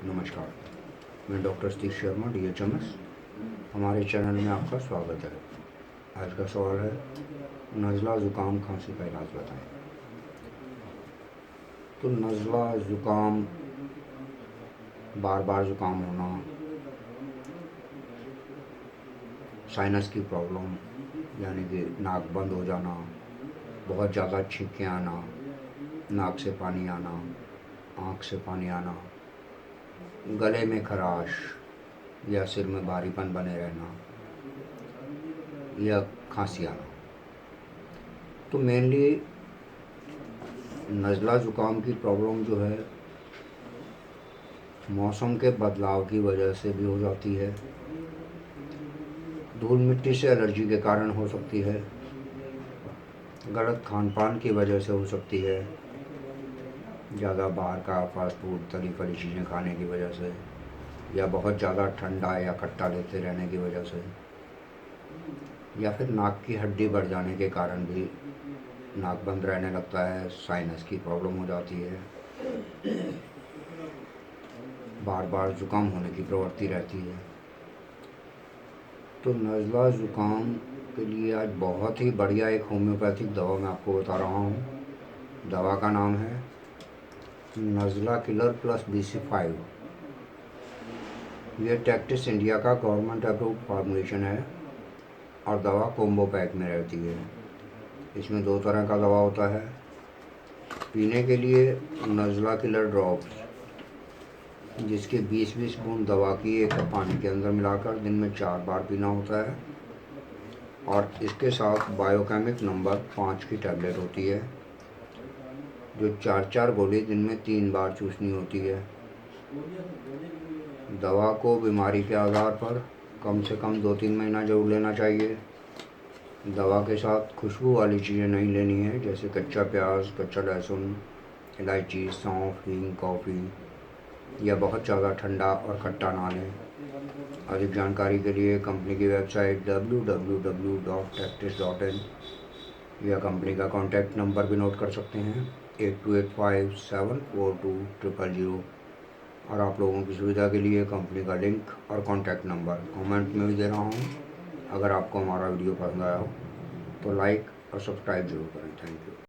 नमस्कार, मैं doctor Satish Sharma DHMS। हमारे चैनल में आपका स्वागत है। आज का सवाल है, नज़ला ज़ुकाम खांसी का इलाज बताएं। तो नज़ला ज़ुकाम, बार बार ज़ुकाम होना, साइनस की प्रॉब्लम यानी कि नाक बंद हो जाना, बहुत ज़्यादा छींकें आना, नाक से पानी आना, आँख से पानी आना, गले में खराश या सिर में भारीपन बने रहना या खांसी आना। तो मेनली नज़ला ज़ुकाम की प्रॉब्लम जो है मौसम के बदलाव की वजह से भी हो जाती है, धूल मिट्टी से एलर्जी के कारण हो सकती है, गलत खान पान की वजह से हो सकती है, ज़्यादा बाहर का फास्ट फूड तली फली चीज़ें खाने की वजह से, या बहुत ज़्यादा ठंडा या खट्टा लेते रहने की वजह से, या फिर नाक की हड्डी बढ़ जाने के कारण भी नाक बंद रहने लगता है, साइनस की प्रॉब्लम हो जाती है, बार बार ज़ुकाम होने की प्रवृत्ति रहती है। तो नज़ला ज़ुकाम के लिए आज बहुत ही बढ़िया एक होम्योपैथिक दवा मैं आपको बता रहा हूँ। दवा का नाम है नज़ला किलर प्लस BC5। ये टेक्टिस इंडिया का गवर्नमेंट अप्रूव्ड फार्मूलेशन है और दवा कोम्बो पैक में रहती है। इसमें 2 तरह का दवा होता है। पीने के लिए नज़ला किलर ड्रॉप्स, जिसके 20-20 बूंद दवा की 1 कप पानी के अंदर मिलाकर दिन में 4 बार पीना होता है, और इसके साथ बायोकेमिक नंबर 5 की टैबलेट होती है, जो 4-4 गोली दिन में 3 बार चूसनी होती है। दवा को बीमारी के आधार पर कम से कम 2-3 महीना जरूर लेना चाहिए। दवा के साथ खुशबू वाली चीज़ें नहीं लेनी है, जैसे कच्चा प्याज, कच्चा लहसुन, इलायची, सौंफ, हींग, कॉफ़ी, या बहुत ज़्यादा ठंडा और खट्टा ना लें। अधिक जानकारी के लिए कंपनी की वेबसाइट www.tactis.in या कंपनी का कॉन्टैक्ट नंबर भी नोट कर सकते हैं 8285742000। और आप लोगों की सुविधा के लिए कंपनी का लिंक और कॉन्टैक्ट नंबर कमेंट में भी दे रहा हूँ। अगर आपको हमारा वीडियो पसंद आया हो तो लाइक और सब्सक्राइब जरूर करें। Thank you.